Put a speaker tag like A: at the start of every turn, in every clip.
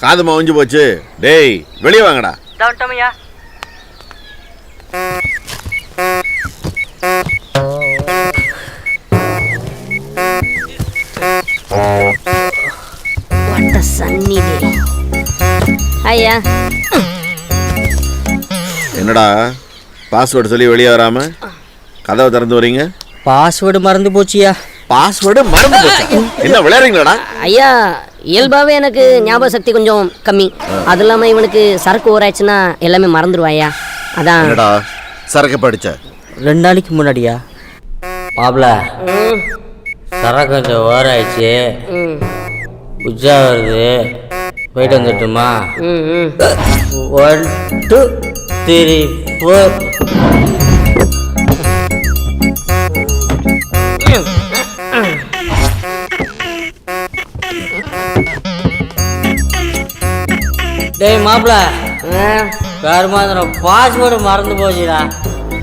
A: காது மவஞ்சு போச்சு. டேய் வெளியே வாங்கடா.
B: டவுட்டமையா.
C: What a sunny day. ஐயா
A: என்னடா பாஸ்வேர்டு சொல்லி வெளியே வராம கதவை திறந்து வரீங்க?
B: பாஸ்வேர்டு மறந்து போச்சியா.
A: பாஸ்வேர்டு மறந்து போச்சா? என்ன விளையாடுறீங்களாடா?
C: ஐயா இயல்பாகவே எனக்கு ஞாபக சக்தி கொஞ்சம் கம்மி. அது இல்லாமல் இவனுக்கு சரக்கு ஓராச்சுன்னா எல்லாமே மறந்துடுவாயா. அதான்.
A: என்னடா சரக்கு படிச்ச?
B: 2 நாளைக்கு முன்னாடியா மாப்பிள சரக்கு கொஞ்சம் ஓராயிடுச்சு. உஜ்ஜா வருது, போயிட்டு வந்துட்டுமா? 1 2 3 4. டேய் மாப்பிள கருமாந்திரம் பாஸ்வேர்டு மறந்து போச்சுடா.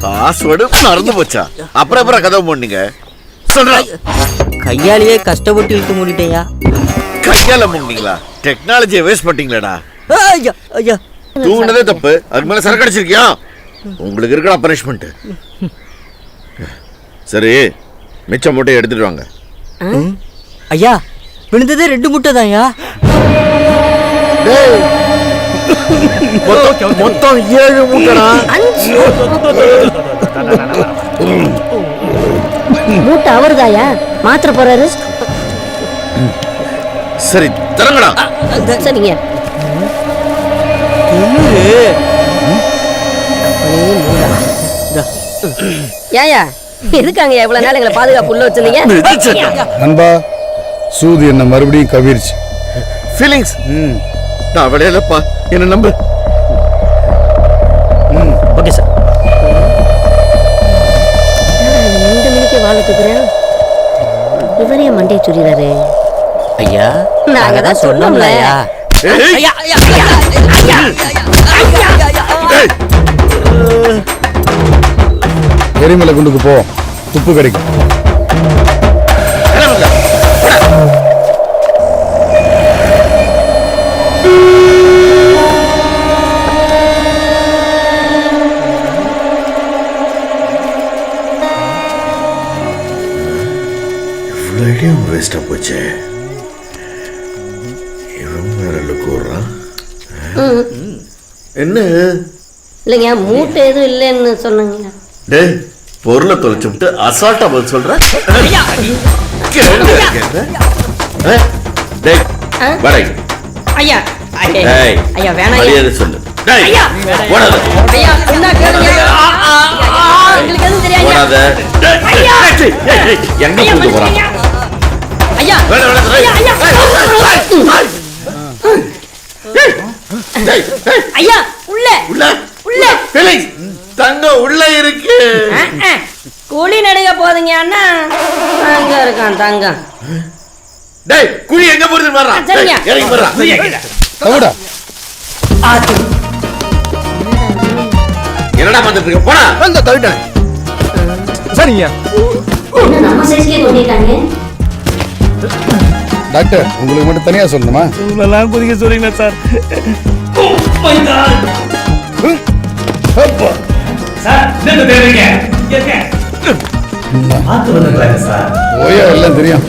A: பாஸ்வேர்டு மறந்து போச்சா? அப்புறம் கதவை போனீங்க சொல்றா.
B: கையாலேயே கஷ்டப்பட்டு இழுத்து மூடிட்டேயா.
A: கையால முன்னீங்களா? டெக்னாலஜியை வேஸ்ட் பண்ணிட்டீங்களா?
B: ஐயா ஐயா
A: தூங்குனதே தப்பு, அதுக்கு மேல சரக்கு அடிச்சிருக்கியா? உங்களுக்கு இருக்கா பனிஷ்மெண்ட்? சரி மிச்ச மூட்டையை எடுத்துட்டு வாங்க.
B: ஐயா விழுந்ததே 2 முட்டை தான்யா.
A: மொத்தம் 7 மூட்டைடா.
C: மூட்டை அவருதாயா மாத்திர போறாரு.
A: சரி தரங்கடா.
C: சரிங்க. ஏயா எதுக்காங்க இவ்வளவு நாள் எங்களை பாதுகாப்பு உள்ள வச்சிருந்தீங்க?
D: நண்பா சூது என்ன மறுபடியும் கவிர்ச்சு.
A: ஃபீலிங்ஸ் நான் விளையாடப்பா, என்ன நம்பு.
B: Okay sir.
C: 2 மணிக்கு வாழ தூக்குறேன். இவரே மண்டே சுரிறாரு.
B: ஐயா
C: நாங்க தான் சொன்னோம்ல.
D: எரிமலை குண்டுக்கு போ, துப்பு கிடைக்கும்.
A: வேஸ்டா போச்சு. என்ன
C: இல்லைங்க மூட்டை எதுவும் இல்லைன்னு சொன்னீங்க.
A: டேய் பொருளை தொலைச்சு விட்டு அசால்ட்டா பதில் சொல்ற.
C: ஐயா ஐயா வேணாம்
A: சொல்லு.
C: ஐயா என்ன கேளுங்க. உங்களுக்கு எதுவும் தெரியாது.
A: எங்க கூட்டு போறான்?
C: ஐயா ஐயா உள்ள
A: உள்ள
C: உள்ள
A: தங்க உள்ள இருக்கு.
C: குழி நடுங்க போதுங்க அண்ணா. அங்க இருக்கான் தங்கம்.
A: டேய் குழி எங்க போறது வர்றா?
C: சரிங்க
A: இறங்கி வர்றா.
D: தவுடா
A: என்னடா பண்ணிட்டு இருக்க? போடா.
D: வந்து தவிட்டேன். சரிங்க
C: என்ன நம்ம சைஸ்க்கே தோண்டிட்டாங்க.
D: டாக்டர் உங்களுக்கு மட்டும் தனியா சொல்லணுமா?
E: உங்களெல்லாம் குதிக்க சொல்றீங்களா சார்? சார் என்ன தேடுறீங்க? பார்த்து வந்துங்களா சார்?
D: ஓயா எல்லாம் தெரியும்.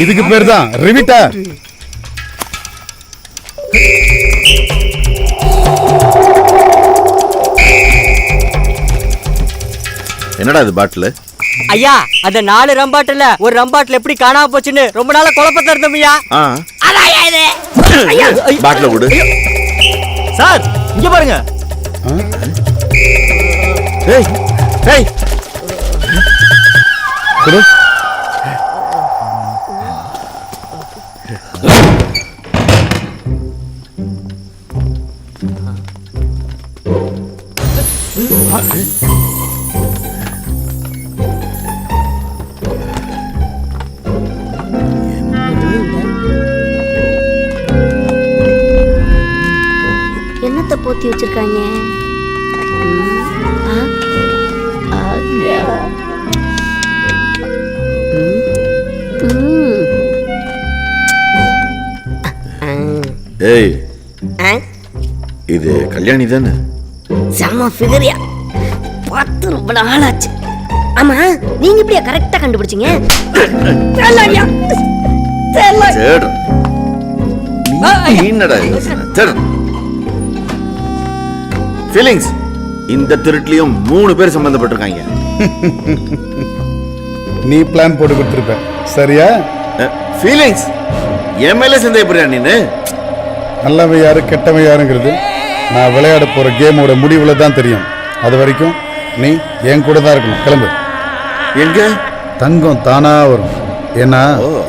D: இதுக்கு பேர் தான் ரிவிட்டா.
A: என்னடா இது பாட்டில்?
B: ஐயா அந்த 4 ரம்பாட்டில் ஒரு ரம்பாட்டில் எப்படி காணாம போச்சுன்னு ரொம்ப நாளா குழப்பத்துல இருந்தோம் ஐயா.
A: பாட்டில் கொடு.
E: சார் இங்க பாருங்க.
A: ஏய் ஏய்
D: கொடு.
C: என்னத்தை போத்தி வச்சிருக்காங்க?
A: ஏய் இது கல்யாணி தானே?
C: செம்ம ஃபிகரியா, பார்த்து ரொம்ப நாள் ஆச்சு. ஆமா, நீங்க இப்படியா கரெக்டா கண்டுபிடிச்சீங்க?
A: ஃபீலிங்ஸ், இந்த திருட்லயும் 3 பேர் சம்பந்தப்பட்டிருக்காங்க.
D: நீ பிளான் போட்டு கொடுத்துருப்ப சரியா?
A: ஃபீலிங்ஸ், என் மேல சந்தேகப்படுறியா நீனு?
D: நல்லவன் யாரு கெட்டவன் யாருங்கிறது நான் விளையாட போற கேமோட முடிவுல தான் தெரியும். அது வரைக்கும் நீ என் கூட தான் இருக்கணும். கிளம்பு.
A: எங்க?
D: தங்கம் தானா வரும். ஏன்னா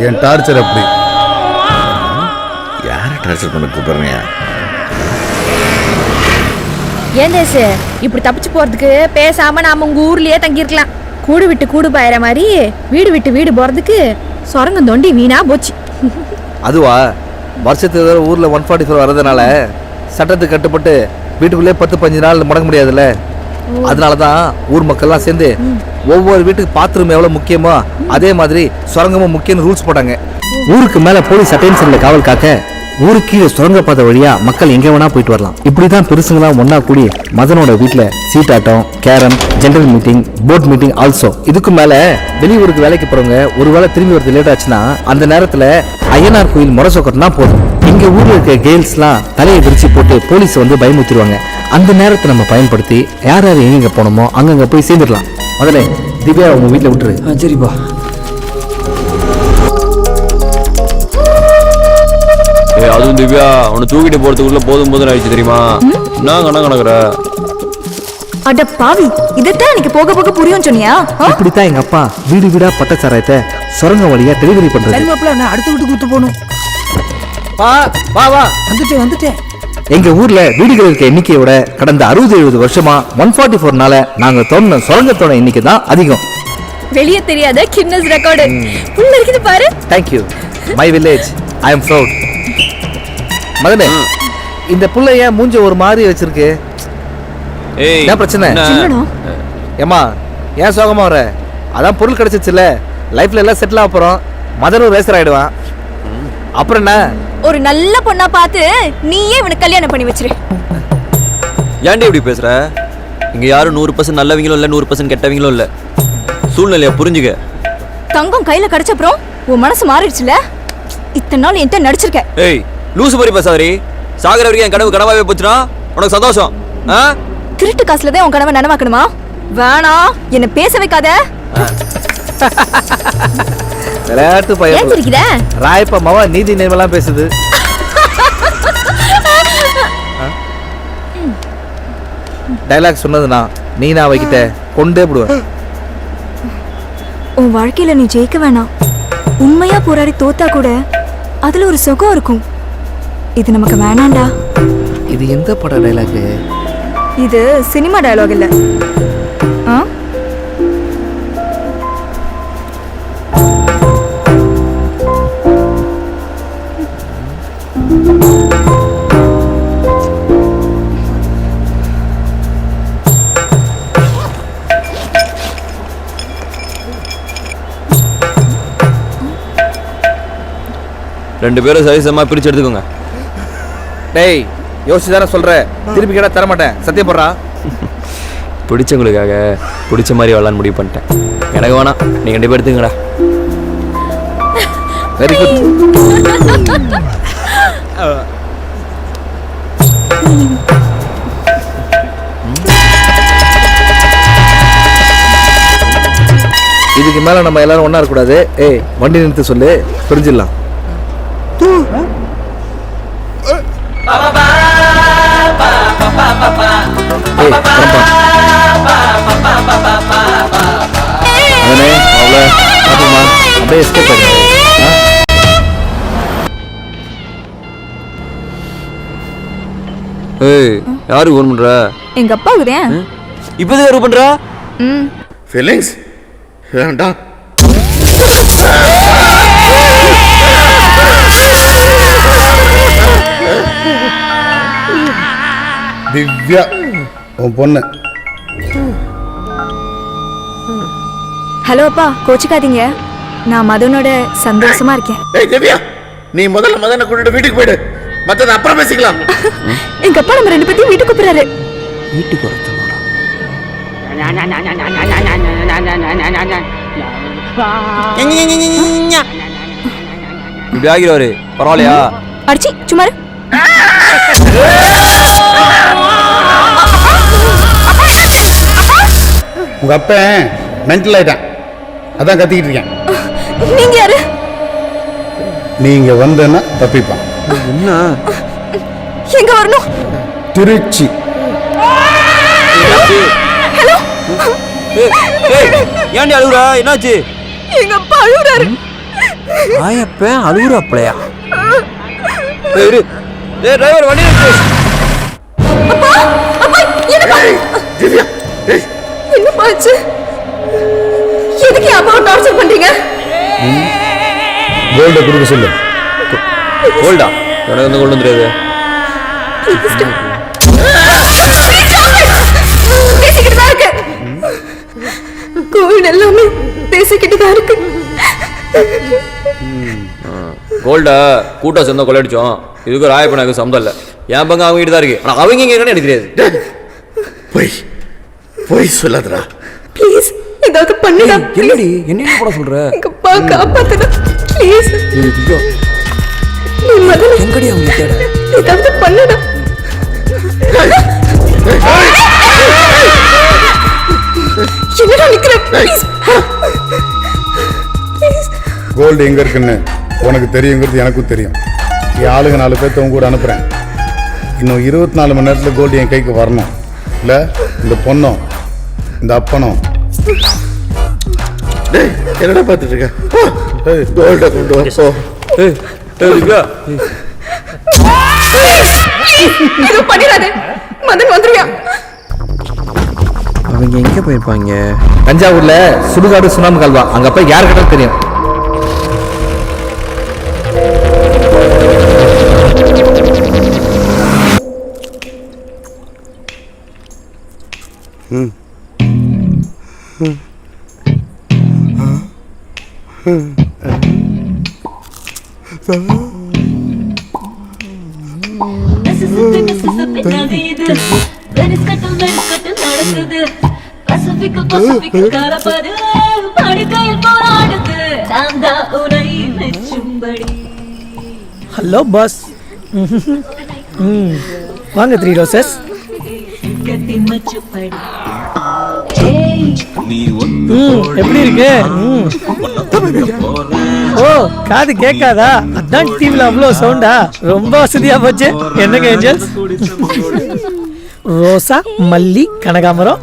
D: என் டார்ச்சர் அப்படி.
A: யார டார்ச்சர் பண்ண கூப்பிடுறியா?
F: ஏன் தேசு இப்படி தப்பிச்சு போறதுக்கு பேசாம நாம உங்க ஊர்லயே தங்கியிருக்கலாம். கூடு விட்டு கூடு பாயிற மாதிரி வீடு விட்டு வீடு போறதுக்கு சொரங்கம் தோண்டி வீணா போச்சு.
G: அதுவா, வருஷத்துக்கு ஊரில் 144 வர்றதுனால சட்டத்துக்கு கட்டுப்பட்டு வீட்டுக்குள்ளே 10-15 நாள் முடங்க முடியாதுல்ல. அதனால தான் ஊர் மக்கள்லாம் சேர்ந்து ஒவ்வொரு வீட்டுக்கு பாத்ரூம் எவ்வளோ முக்கியமோ அதே மாதிரி சுரங்கமும் முக்கியம்னு ரூல்ஸ் போட்டாங்க. ஊருக்கு மேலே போலீஸ் அட்டென்ஷனில் காவல் காக்க ஊருக்கு கீழே சுரங்கப்பாதை வழியா மக்கள் எங்கே வேணா போயிட்டு வரலாம். இப்படிதான் பெருசுங்களாம் ஒன்னா கூடி மதனோட வீட்டில் சீட்டாட்டம், carrom, general meeting, board meeting also. இதுக்கு மேல வெளியூருக்கு வேலைக்கு போறவங்க ஒருவேளை திரும்பி வரது லேட் ஆச்சுன்னா அந்த நேரத்துல ஐயனார் கோயில் முரசொக்கட்னா போதும். எங்க ஊர்ல இருக்க கேர்ள்ஸ்லாம் தலையை விரிச்சு போட்டு போலீஸ் வந்து பயமுத்திடுவாங்க. அந்த நேரத்தை நம்ம பயன்படுத்தி யார் யார் எங்க போனோமோ அங்கங்க போய் சேர்ந்துடலாம். முதல்ல திவ்யா உங்க வீட்டில் விட்டுரு. சரிப்பா.
H: அதுவும் திவ்யா, உன்னை தூக்கிட்டு போறதுக்குள்ள போதும் ஆயிடுச்சு தெரியுமா? நான் கணக்குற
F: அட பாவி, இதத்தான் எனக்கு போக போக புரியும் சொன்னியா?
G: இப்படித்தான் எங்க அப்பா வீடு வீடா பட்டச்சாராயத்தை சுரங்க வழியா டெலிவரி பண்றது.
E: அடுத்த வீட்டுக்கு கூத்து போகணும்.
G: வா வா வா,
E: வந்துட்டேன்.
G: எங்க ஊர்ல வீடுகள் இருக்க எண்ணிக்கையோட கடந்த 60-70 வருஷமா 144 நாங்க தோணுன சுரங்கத்தோட எண்ணிக்கை தான் அதிகம்.
F: வெளியே தெரியாத கின்னஸ் ரெக்கார்டு உள்ள இருக்குது பாரு.
G: Thank you my village, I am proud. மதனே, இந்த புள்ள ஏன் மூஞ்ச ஒரு மாதிரி வச்சிருக்கு? என்ன பிரச்சனை? ஏமா ஏன் சோகமா வர? அதான் பொருள் கிடைச்சிச்சுல, லைஃப்ல எல்லாம் செட்டில் ஆக போறோம். மதனும் ரேசர் ஆயிடுவான். அப்புறம் என்ன?
F: ஒரு நல்ல பொண்ணா பார்த்து நீயே இவனுக்கு கல்யாணம் பண்ணி வச்சிரு.
H: ஏன்டி இப்படி பேசுற? இங்க யாரும் 100% நல்லவங்களும் இல்ல, 100% கெட்டவங்களும் இல்ல. சூழ்நிலைய புரிஞ்சுக்க.
F: தங்கம் கையில கிடைச்சப்புறம் உன் மனசு மாறிடுச்சுல. இத்தனை நாள் என்கிட்ட நடிச்சிருக்க.
H: ஏய் லூசு மாதிரி பேசாதரி. சாகர வரைக்கும் என் கனவு கனவாவே போச்சுனா உனக்கு சந்தோஷம்?
F: திருட்டு காசுல தான் உன் கனவை நனவாக்கணுமா? வேணாம், என்ன பேச வைக்காத.
G: விளையாட்டு பையன்.
F: ஏன் சிரிக்கிற?
G: ராயப்பா மாவா நீதி நேர்மையெல்லாம் பேசுது. டைலாக் சொன்னதுனா நீ நான் வைக்கிட்ட கொண்டே போடுவேன்.
F: உன் வாழ்க்கையில நீ ஜெயிக்க வேணாம். உண்மையா போராடி தோத்தா கூட அதுல ஒரு சுகம் இருக்கும். இது நமக்கு வேணாண்டா.
G: இது எந்த பட டைலாக்?
F: இது சினிமா டயலாக் இல்ல.
H: ரெண்டு பேரும் சரிசமா பிரிச்சு எடுத்துக்கோங்க.
G: டேய் யோசிச்சு தானே சொல்ற, திருப்பி கேட்டா தர மாட்டேன். சத்தியம் போடுறா.
H: பிடிச்சவங்களுக்காக பிடிச்ச மாதிரி வரலான்னு முடிவு பண்ணிட்டேன். எனக்கு வேணாம், நீங்க 2 பேர் எடுத்துங்கடா.
G: Very good. இதுக்கு மேல நம்ம எல்லாரும் ஒண்ணா இருக்கக்கூடாது. ஏய் வண்டி நிறுத்த சொல்லு, பிரிஞ்சிடலாம். அப்படியே எஸ்கேப் பண்ணு.
H: ஏய் யாருக்கு ஃபோன் பண்ற?
F: எங்க அப்பாவுக்கு தான்.
H: இப்போ எதுக்கு பண்ற?
A: ஃபீலிங்ஸ் வேண்டாம்.
D: திவ்யா உன் பொண்ணு.
F: ஹலோ அப்பா, கோச்சிக்காதீங்க. நான் மதனோட சந்தோஷமா இருக்கேன்.
A: ஏய் திவ்யா, நீ முதல்ல மதனை கூட்டிட்டு வீட்டுக்கு போயிடு. மத்தத அப்புறம் பேசிக்கலாம்.
F: எங்க அப்பா நம்ம 2 பேத்தையும் வீட்டுக்கு கூப்பிடுறாரு.
H: வீட்டுக்கு வர சொன்னாடா. இப்படி ஆகிடுவாரு, பரவாயில்லையா?
F: அடிச்சி சும்மா இரு.
D: உங்க அப்ப மென்டல் ஆயிட்டான், அதான் கத்திக்கிட்டு இருக்கேன்.
F: நீங்க யாரு?
D: நீங்க வந்தேன்னா தப்பிப்பான்.
H: என்ன?
F: எங்க வரணும்?
D: திருச்சி.
F: ஹலோ,
H: ஏன்டி அழுகுறா? என்னாச்சு?
F: எங்க அப்பா அழுகுறாரு.
H: ஆயப்பன் அழுகுறாப்லையா? இரு, டிரைவர் வண்டி நிறுத்து.
F: அப்பா, அப்பா, என்னப்பா?
A: திவ்யா, ஏய்
F: என்னப்பா ஆச்சு? எதுக்கு அப்பா டார்ச்சர் பண்றீங்க?
D: கோல்ட கொடுக்க சொல்லு.
H: கோல்டா? எனக்கு வந்து கொண்டு வந்துடாது.
F: பேசிக்கிட்டு தான் இருக்கு. கோவில் எல்லாமே பேசிக்கிட்டு தான் இருக்கு.
H: கோல்டா கூட்டா சேர்ந்தா கொள்ளடிச்சோம். இதுக்கு ராயப்பனுக்கு சம்மந்தம் இல்லை. என் பங்கு அவங்க தான் இருக்கு. ஆனால் அவங்க இங்கே எனக்கு தெரியாது.
A: போய் சொல்லாதடா.
F: ப்ளீஸ் ஏதாவது பண்ணுடா.
H: என்னடி என்ன போட சொல்ற?
F: எங்க அப்பா காப்பாத்துடா ப்ளீஸ். நீ மதன
H: எங்கடி அவங்க தேட?
F: ஏதாவது பண்ணுடா. என்னடா நிக்கிற? ப்ளீஸ்
D: கோல்டு எங்க இருக்குன்னு உனக்கு தெரியுங்கிறது எனக்கும் தெரியும். என் ஆளுங்க 4 பேர்த்த உங்க கூட அனுப்புறேன். இன்னும் 24 மணி நேரத்தில் கோல்டு என் கைக்கு வரணும். இல்லை இந்த பொண்ணும் இந்த அப்பனும்.
A: டேய் என்னடா பார்த்துட்டு இருக்க? கோல்ட கொண்டு வா.
F: எதுவும் பண்ணிடாதே. மதன் வந்துருவியா?
H: அவங்க எங்கே போயிருப்பாங்க?
G: தஞ்சாவூர்ல சுடுகாடு சுண்ணாம்பு கால்வா, அங்க போய் யாரு கிட்ட தெரியும்.
E: Hello boss. வாங்க 3 ரோசஸ். எப்படி இருக்கு? ஓ காது கேட்காதா? அதான் டிவில அவ்வளோ சவுண்டா? ரொம்ப வசதியா போச்சு. என்னங்க ஏஞ்சல்ஸ்? ரோசா, மல்லி, கனகாமரம்.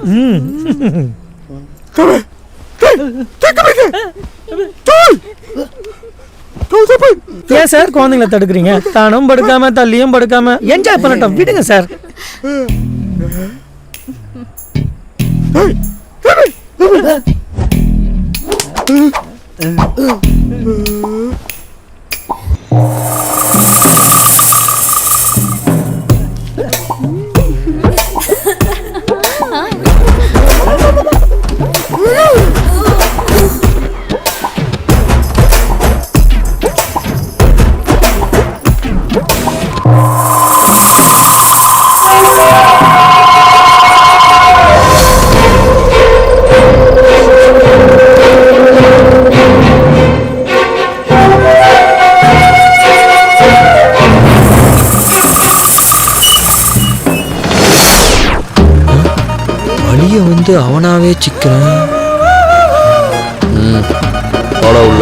E: ஏன் சார் குழந்தைங்களை தடுக்கிறீங்க? தானும் படுக்காம தள்ளியும் படுக்காம என்ஜாய் பண்ணட்டும், விடுங்க சார்.
H: வந்து அவனாவே சிக்கிறான். உள்ள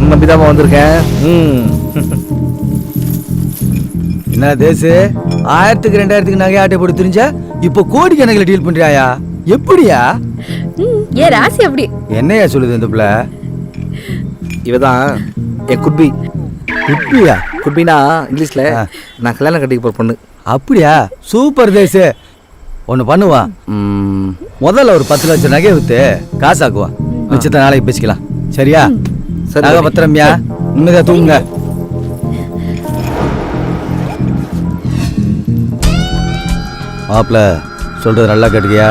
G: நம்பிதாமா வந்திருக்கேன்.
B: என்ன தேசு 1000க்கு 2000க்கு நகை ஆட்டை போட்டு தெரிஞ்சா இப்போ கோடி கணக்கில் டீல் பண்றியாயா?
I: எப்படியா?
F: ஏன் ராசி அப்படி?
I: என்னையா சொல்லுது இந்த பிள்ளை?
G: இவதான் என் குட்பி.
I: குட்பியா?
G: குட்பினா இங்கிலீஷ்ல நான் கல்யாணம் கட்டிக்க போற பொண்ணு.
I: அப்படியா? சூப்பர் தேசு. ஒன்று பண்ணுவான், முதல்ல ஒரு 10 லட்சம் நகை விற்று காசாக்குவான், மிச்சத்தை நாளைக்கு பேசிக்கலாம். சரியா?
G: சரி.
I: நகை பத்திரம்யா, நிம்மதியாக தூங்குங்க. மாப்பிள்ள சொல்றது நல்லா கேட்டுக்கியா?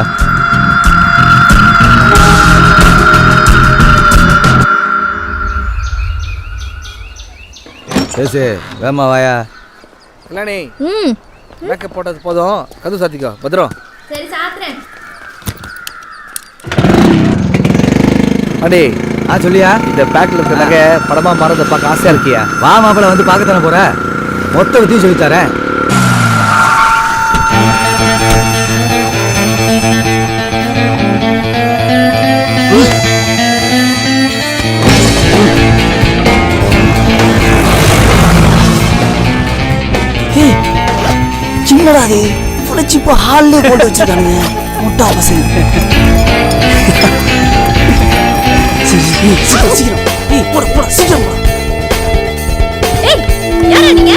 I: பேசு, வேமா வாயா.
G: கல்யாணி மேக்கப் போட்டது போதும், கதவு சாத்திக்கோ. பத்திரம்.
F: சரி சாத்துறேன்.
G: அடே
I: சொல்லியா?
G: இந்த பேக்ல இருக்க நகை படமா மாறத பார்க்க ஆசையா இருக்கியா?
I: வா மாப்பிள்ள, வந்து பார்க்கத்தானே போற, மொத்த வித்தையும் சொல்லித்தரேன்.
B: சின்னடா அது புடிச்சு இப்போ ஹால்லே போட்டு வச்சிருக்கானுங்க முட்டா பசங்க. சீக்கிரம் போட போட சீக்கிரம் போட.
F: ஏய் யாரா நீங்க?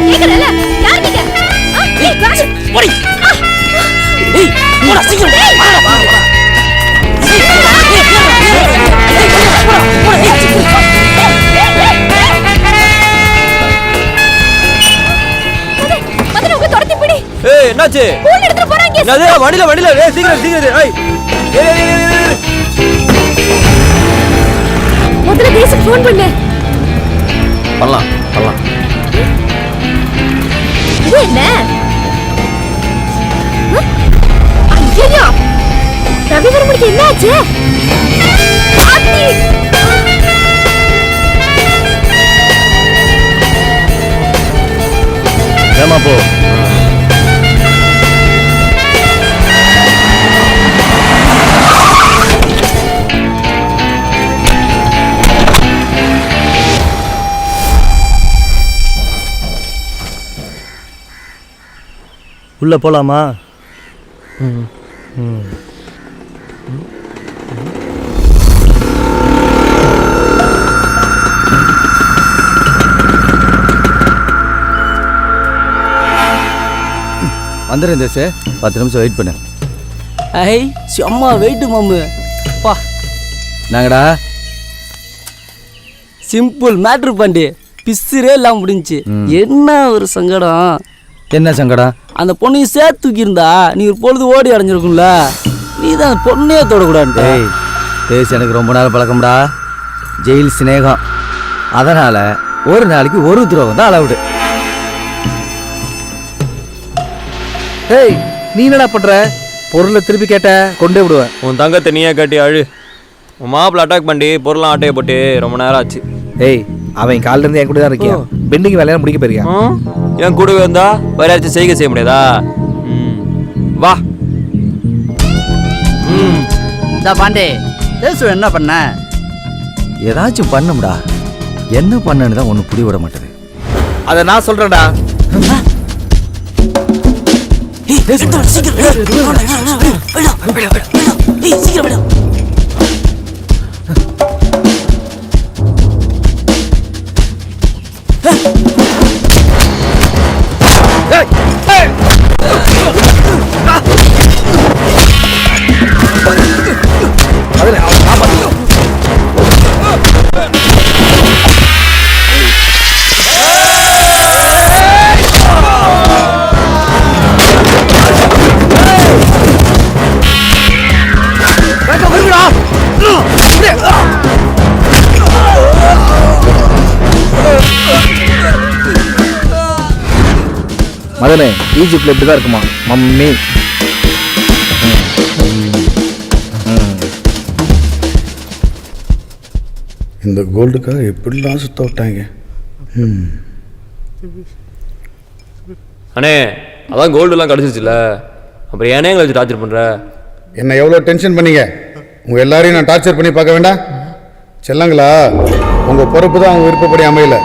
F: கேக்குறல யார் நீங்க? ஏய் காசு
B: போடி. ஏய் போடா சீக்கிரம் வாடா வாடா.
H: ஏய் என்னாச்சு?
F: கூல் எடுத்து போறாங்க.
H: என்னது? வண்டில ஏய் சீக்கிரம் ஏய். ஏய்
F: முதல்ல தேசுக்கு ஃபோன் பண்ணு.
H: பண்ணலாம்.
F: இது என்ன? ஐயோ ரவிவர்மனுக்கு என்ன ஆச்சு?
I: ஏமா போ. உள்ள போலாமா? வந்துடுறேன் தேசு, 10 நிமிஷம் வெயிட் பண்ணு.
B: ஐ சும்மா வெயிட் மாமு. பா
I: நாங்கடா
B: சிம்பிள் மேட்ரு பண்ணி பிசுரே இல்லாம முடிஞ்சு. என்ன ஒரு சங்கடம்.
I: என்ன சங்கடம்?
B: அந்த பொண்ணையும் சேர்த்து தூக்கியிருந்தா நீ ஒரு பொழுது ஓடி அடைஞ்சிருக்கும்ல. நீ தான் அந்த பொண்ணையே தொடக்கூடாது.
I: டேய் தேசு, எனக்கு ரொம்ப நாள் பழக்கம்டா, ஜெயில் சிநேகம். அதனால ஒரு நாளைக்கு ஒரு துரோகம் தான் அளவுடு.
G: ஏய் நீ என்னடா பண்ற? பொருளை திருப்பி கேட்ட கொண்டே விடுவேன்.
H: உன் தங்கத்தை நீயே கட்டி அழு. உன் மாப்பிள்ள அட்டாக் பண்ணி பொருளாம் ஆட்டையை போட்டு ரொம்ப நேரம் ஆச்சு.
G: ஏய் அவன் காலில இருந்து என் கூட தான் இருக்கியா? பெண்டிங் வேலையை முடிக்க போயிருக்கான்.
H: என் கூடவே வந்தா வேற யாச்சும் செய்ய முடியாதா? வா.
B: இந்த பாண்டே தேசு என்ன பண்ண?
I: ஏதாச்சும் பண்ணும்டா. என்ன பண்ணன்னு தான் ஒன்று புடி விட மாட்டேது.
G: அதை நான் சொல்றேன்டா. மதனே ஈஜிப்ட்ல இப்படிதான் இருக்குமா மம்மி?
D: இந்த கோல்டுக்காக எப்படிலாம் சுத்த விட்டாங்க.
H: அண்ணே அதான் கோல்டுலாம் கிடச்சிருச்சுல, அப்புறம் ஏனே எங்களை வச்சு டார்ச்சர் பண்ணுற?
D: என்னை எவ்வளோ டென்ஷன் பண்ணீங்க. உங்கள் எல்லாரையும் நான் டார்ச்சர் பண்ணி பார்க்க வேண்டாம். செல்லங்களா, உங்கள் பொறுப்பு தான் அவங்க விருப்பப்படி அமையல.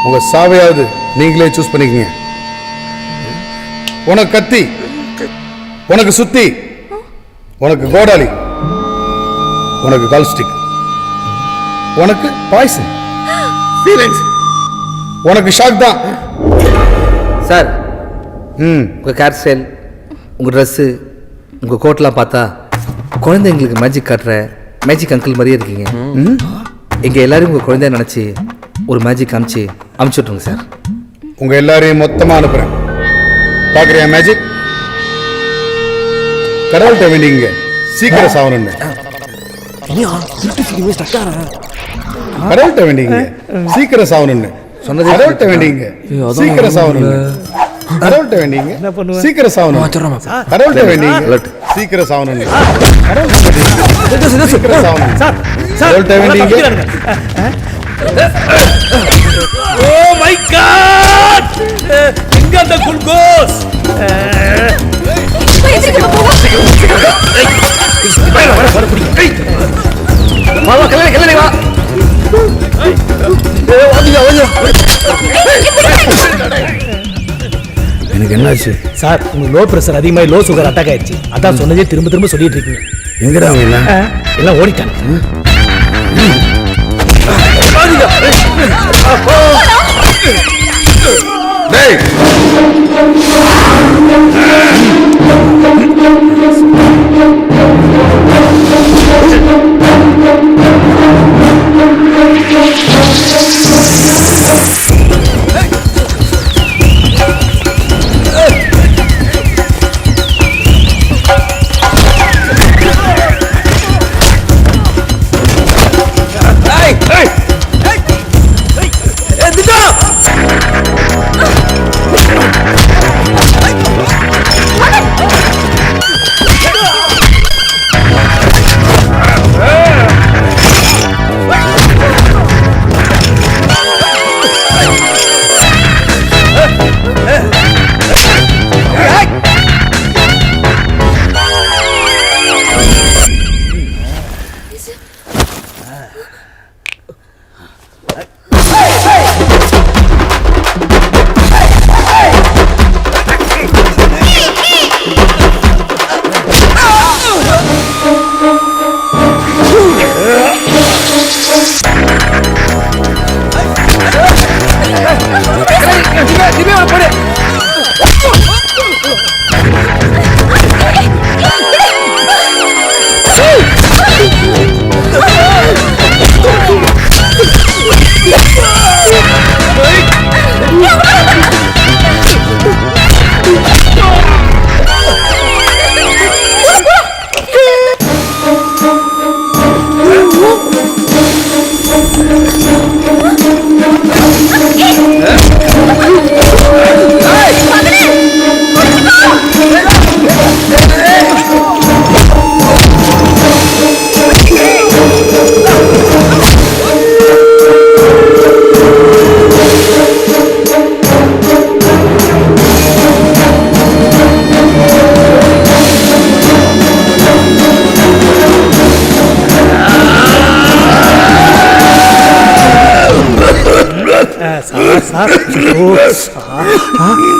D: உங்கள் சாவையாவது நீங்களே சூஸ் பண்ணிக்கங்க. உனக்கு கத்தி, உனக்கு சுத்தி, உனக்கு கோடாலி, உனக்கு கால் ஸ்டிக், உனக்கு பாய்சன்,
A: ஃபீலிங்ஸ்
D: உனக்கு ஷாக் தான்.
G: சார் உங்கள் ஹேர் ஸ்டைல், உங்கள் ட்ரெஸ்ஸு, உங்கள் கோட்லாம் பார்த்தா குழந்தைங்களுக்கு மேஜிக் காட்டுற மேஜிக் அங்கிள் மாதிரியே இருக்கீங்க. எங்கள் எல்லாரும் உங்கள் குழந்தைய நினச்சி ஒரு மேஜிக் காமிச்சு அமுச்சு விட்ருங்க சார்.
D: உங்க எல்லாரையும் மொத்தமா அனுப்புறேன். பாக்குறியா மேஜிக்? கடவுள்கிட்ட வேண்டிங்க சீக்கிரம் சாவணும்னு. கடவுள்கிட்ட வேண்டிங்க சீக்கிரம் சாவணும்னு. கடவுள்கிட்ட வேண்டிங்க சீக்கிரம் சாவணும்னு. கடவுள்கிட்ட வேண்டிங்க சீக்கிரம் சாவணும். கடவுள்கிட்ட வேண்டிங்க சீக்கிரம் சாவணும்னு. சீக்கிரம் சாவணும். கடவுள்கிட்ட வேண்டிங்க.
E: ஓ மை காட், எங்க அந்த குளுக்கோஸ்?
D: எனக்கு என்னாச்சு
E: சார், உங்களுக்கு லோ பிரஷர் அதிகமாக லோ சுகர் அட்டாக் ஆயிடுச்சு. அதான் சொன்னதே திரும்ப திரும்ப சொல்லிட்டு இருக்கீங்க.
D: எங்கடா அவங்க
E: எல்லாம் ஓடிட்டாங்க.
D: டேய்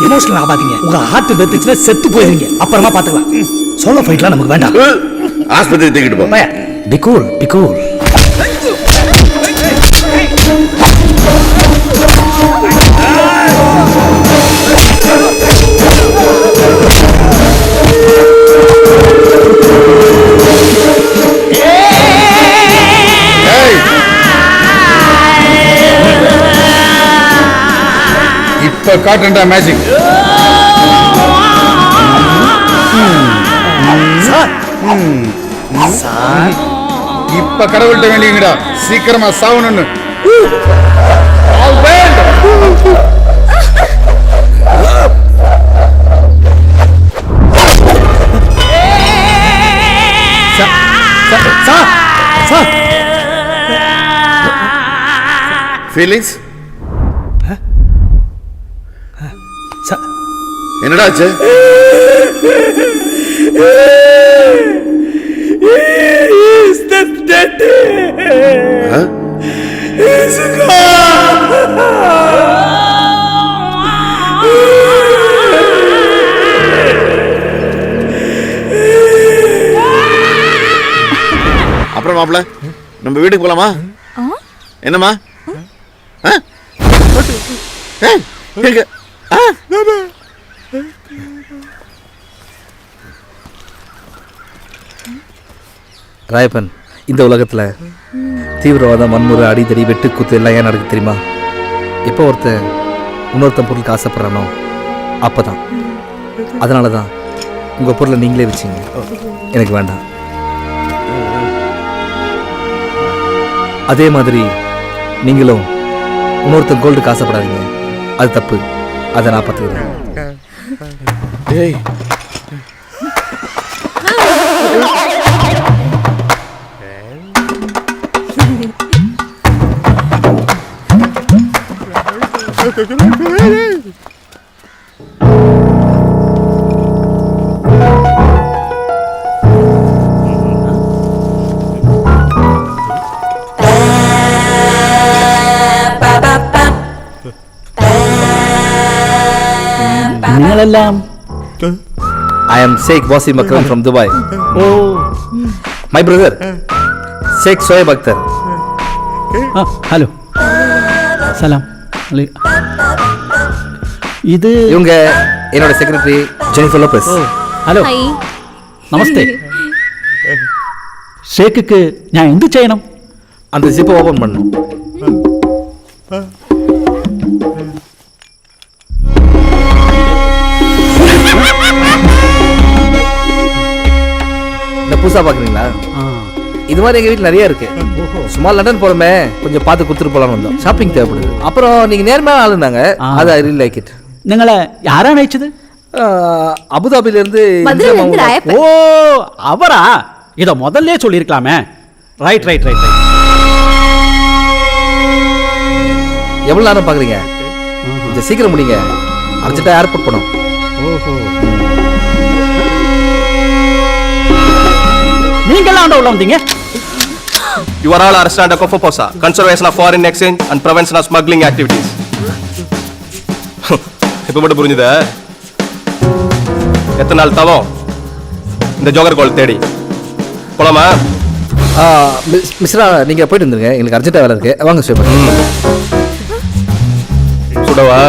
E: எமோஷனல் ஆகாதீங்க. உங்க ஹார்ட் வெத்துச்சுன்னா செத்து போயிருவீங்க. அப்புறமா பாத்துக்கலாம். சோலோ ஃபைட்லாம் நமக்கு வேண்டாம்.
A: ஆஸ்பத்திரி தூக்கிட்டு போ.
E: Be cool, be cool.
D: இப்ப காட்டுண்டா மேஜிக். இப்ப கடவுள்கிட்ட வேண்டிங்கடா சீக்கிரமா சாவணும்னு.
A: ஃபீலிங்ஸ் என்னடா ஆச்சு? அப்புறம் மாப்பிள்ள நம்ம வீட்டுக்கு போலாமா? என்னம்மா?
G: ராயப்பன், இந்த உலகத்தில் தீவிரவாதம், வன்முறை, அடிதடி, வெட்டு குத்து எல்லாம் ஏன் நடக்குது தெரியுமா? எப்போ ஒருத்தன் இன்னொருத்தன் பொருளுக்கு ஆசைப்படுறானோ அப்போ தான். அதனால தான் உங்கள் பொருளை நீங்களே வச்சிங்க. எனக்கு வேண்டாம். அதே மாதிரி நீங்களும் இன்னொருத்தன் கோல்டுக்கு ஆசைப்படாதீங்க. அது தப்பு. அதை நான் பார்த்துக்கிறேன்.
A: ஏய்
E: നിങ്ങളെല്ലാം
G: I am Sheikh Wasim Akram from Dubai. My brother, Sheikh Shoaib Akhtar.
E: Hello സലാം ഇത്
G: இவங்க என்னோட secretary Jennifer Lopez.
E: Hello namaste Sheikh ഞാൻ എന്ത് ചെയ്യണം?
G: அந்த ஜிப்பை ஓபன் பண்ணணும். இந்த புதுசா பாக்குறீங்களா? இது மாதிரி எங்க வீட்டில் நிறைய இருக்கு. சும்மா லண்டன் போறோமே, கொஞ்சம் பார்த்து கொடுத்துட்டு போலாம்னு வந்தோம். ஷாப்பிங் தேவைப்படுது. அப்புறம் நீங்க நேர்மையான ஆள் இருந்தாங்க. அது ஐ ரியலி லைக் இட்.
E: നിങ്ങളെ ആരാണ് അയച്ചത്?
G: அபுதாபில இருந்து
E: ഓ അവരാ? ഇത முதல்ல சொல்லிருக்கலாமே. Right right right right.
G: எவ்வளவு நேரம் பாக்குறீங்க? கொஞ்சம் சீக்கிரம் முடிங்க. அர்ஜென்ட்டா ஏர்போர்ட் போகணும்.
E: ஓஹோ. நீங்களாம் உள்ள வந்தீங்க?
J: You are all arrested under COFOPOSA, Conservation of Foreign Exchange and Prevention of Smuggling Activities. இப்போ மட்டும் புரிஞ்சுதா? எத்தனை நாள் தவம் இந்த ஜோகர் கோல் தேடி போலாமா?
G: மிஸ்ரா, நீங்க போயிட்டு வந்துருங்க. எங்களுக்கு அர்ஜென்ட்டா வேலை இருக்கு. வாங்க ஸ்டே பண்ணுங்க.
J: சுடவா?